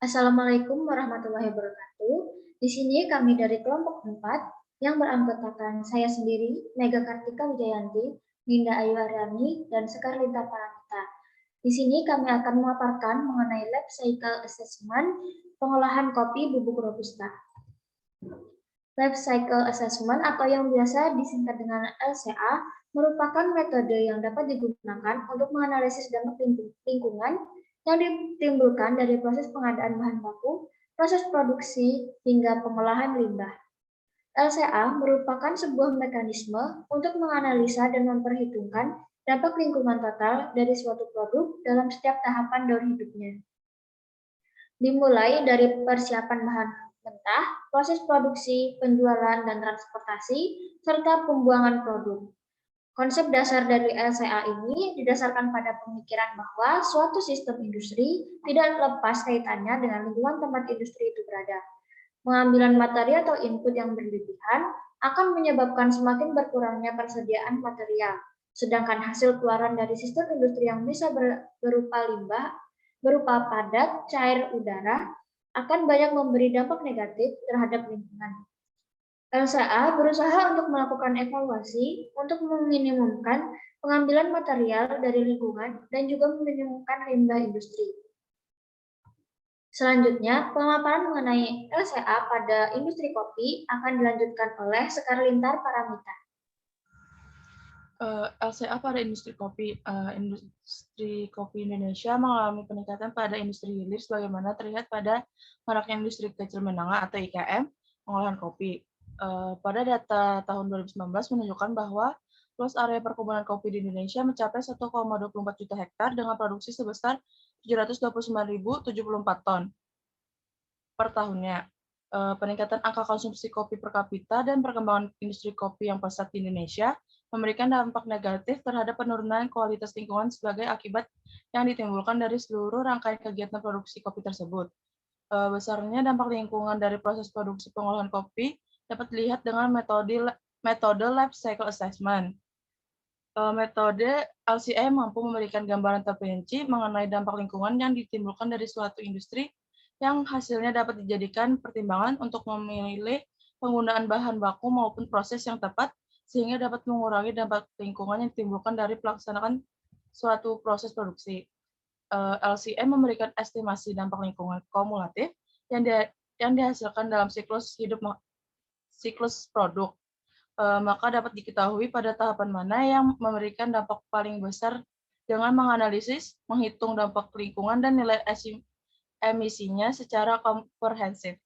Assalamualaikum warahmatullahi wabarakatuh. Di sini kami dari kelompok 4 yang beranggotakan saya sendiri, Mega Kartika Wijayanti, Ninda Ayu Aryani, dan Sekar Lintar Paramita. Di sini kami akan memaparkan mengenai Life Cycle Assessment pengolahan kopi bubuk Robusta. Life Cycle Assessment atau yang biasa disingkat dengan LCA merupakan metode yang dapat digunakan untuk menganalisis dampak lingkungan yang ditimbulkan dari proses pengadaan bahan baku, proses produksi, hingga pengolahan limbah. LCA merupakan sebuah mekanisme untuk menganalisa dan memperhitungkan dampak lingkungan total dari suatu produk dalam setiap tahapan daur hidupnya. Dimulai dari persiapan bahan mentah, proses produksi, penjualan, dan transportasi, serta pembuangan produk. Konsep dasar dari LCA ini didasarkan pada pemikiran bahwa suatu sistem industri tidak lepas kaitannya dengan lingkungan tempat industri itu berada. Pengambilan materi atau input yang berlebihan akan menyebabkan semakin berkurangnya persediaan material, sedangkan hasil keluaran dari sistem industri yang bisa berupa limbah, berupa padat, cair udara, akan banyak memberi dampak negatif terhadap lingkungan. LCA berusaha untuk melakukan evaluasi untuk meminimumkan pengambilan material dari lingkungan dan juga meminimumkan limbah industri. Selanjutnya, pemaparan mengenai LCA pada industri kopi akan dilanjutkan oleh Sekar Lintar Paramita. LCA pada industri kopi. Industri kopi Indonesia mengalami peningkatan pada industri hilir sebagaimana terlihat pada maraknya industri kecil menengah atau IKM pengolahan kopi. Pada data tahun 2019 menunjukkan bahwa luas area perkebunan kopi di Indonesia mencapai 1,24 juta hektar dengan produksi sebesar 729.074 ton per tahunnya. Peningkatan angka konsumsi kopi per kapita dan perkembangan industri kopi yang pesat di Indonesia memberikan dampak negatif terhadap penurunan kualitas lingkungan sebagai akibat yang ditimbulkan dari seluruh rangkaian kegiatan produksi kopi tersebut. Besarnya dampak lingkungan dari proses produksi pengolahan kopi dapat dilihat dengan metode Life Cycle Assessment. Metode LCA mampu memberikan gambaran terperinci mengenai dampak lingkungan yang ditimbulkan dari suatu industri yang hasilnya dapat dijadikan pertimbangan untuk memilih penggunaan bahan baku maupun proses yang tepat sehingga dapat mengurangi dampak lingkungan yang ditimbulkan dari pelaksanaan suatu proses produksi. LCM memberikan estimasi dampak lingkungan kumulatif yang dihasilkan dalam siklus produk. Maka dapat diketahui pada tahapan mana yang memberikan dampak paling besar dengan menganalisis, menghitung dampak lingkungan dan nilai emisinya secara komprehensif.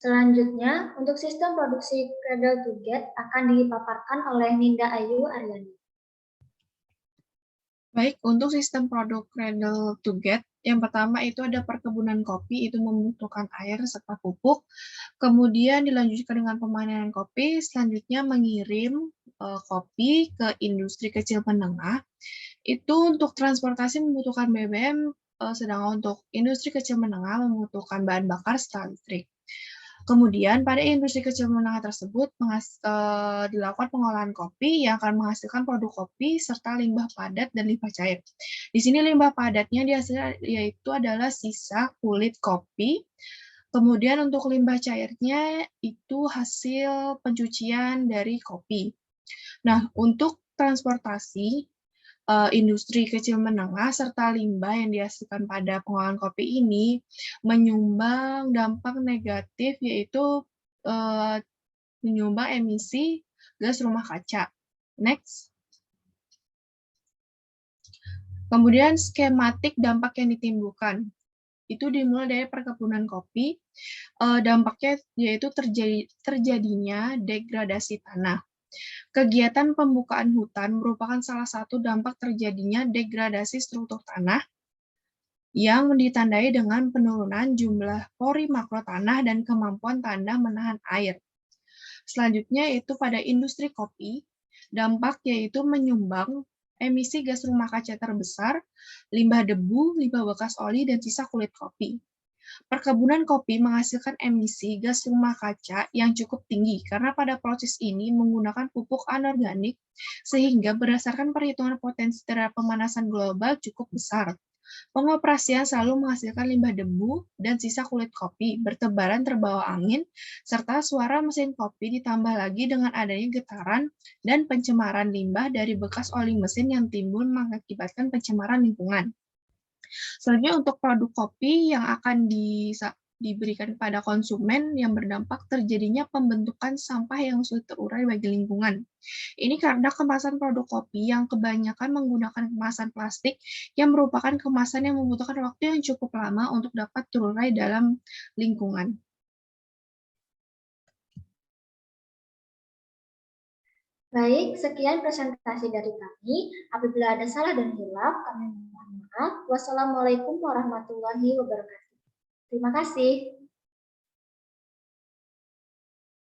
Selanjutnya, untuk sistem produksi cradle to gate akan dipaparkan oleh Ninda Ayu Aryani. Baik, untuk sistem produk cradle to gate, yang pertama itu ada perkebunan kopi, itu membutuhkan air serta pupuk. Kemudian dilanjutkan dengan pemanenan kopi, selanjutnya mengirim kopi ke industri kecil menengah. Itu untuk transportasi membutuhkan BBM, sedangkan untuk industri kecil menengah membutuhkan bahan bakar serta listrik. Kemudian pada industri kecil menengah tersebut dilakukan pengolahan kopi yang akan menghasilkan produk kopi serta limbah padat dan limbah cair. Di sini limbah padatnya yaitu adalah sisa kulit kopi. Kemudian untuk limbah cairnya itu hasil pencucian dari kopi. Nah, untuk transportasi industri kecil menengah serta limbah yang dihasilkan pada pengolahan kopi ini menyumbang dampak negatif yaitu menyumbang emisi gas rumah kaca. Next. Kemudian skematik dampak yang ditimbulkan. Itu dimulai dari perkebunan kopi. Dampaknya yaitu terjadinya degradasi tanah. Kegiatan pembukaan hutan merupakan salah satu dampak terjadinya degradasi struktur tanah yang ditandai dengan penurunan jumlah pori makro tanah dan kemampuan tanah menahan air. Selanjutnya yaitu pada industri kopi, dampak yaitu menyumbang emisi gas rumah kaca terbesar, limbah debu, limbah bekas oli, dan sisa kulit kopi. Perkebunan kopi menghasilkan emisi gas rumah kaca yang cukup tinggi karena pada proses ini menggunakan pupuk anorganik, sehingga berdasarkan perhitungan potensi terhadap pemanasan global cukup besar. Pengoperasian selalu menghasilkan limbah debu dan sisa kulit kopi bertebaran terbawa angin, serta suara mesin kopi ditambah lagi dengan adanya getaran dan pencemaran limbah dari bekas oli mesin yang timbul mengakibatkan pencemaran lingkungan. Selanjutnya untuk produk kopi yang akan diberikan kepada konsumen yang berdampak terjadinya pembentukan sampah yang sulit terurai bagi lingkungan. Ini karena kemasan produk kopi yang kebanyakan menggunakan kemasan plastik yang merupakan kemasan yang membutuhkan waktu yang cukup lama untuk dapat terurai dalam lingkungan. Baik, sekian presentasi dari kami. Apabila ada salah dan hilaf, kami mohon maaf. Wassalamualaikum warahmatullahi wabarakatuh. Terima kasih.